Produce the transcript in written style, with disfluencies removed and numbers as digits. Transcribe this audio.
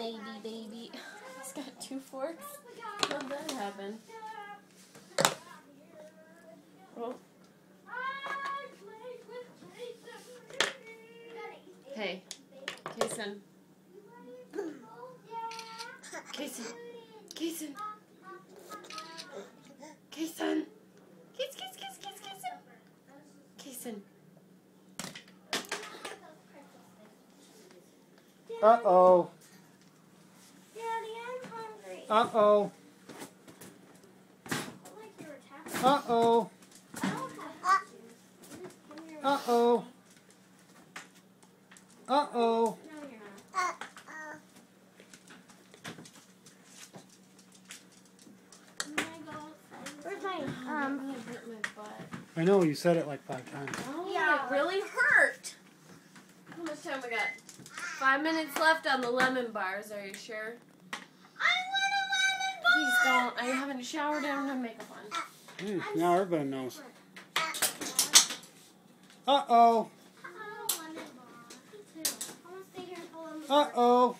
180, baby. He's got 2 forks. How'd that happen? Oh. Hey, Kason. Kason. Kason. Kason. Kason. Kason. Uh-oh. Daddy, I'm hungry. Uh-oh. Uh-oh. Uh-oh. Uh-oh. Where's my, hurt my butt. I know, you said it like 5 times. Oh, yeah, it really hurt. How much time we got? 5 minutes left on the lemon bars. Are you sure? I want a lemon bar! Please don't. I haven't showered and no makeup on. Now everybody knows. Uh-oh. I want a lemon bar. Me too. I want to stay here and pull lemon bar. Uh-oh.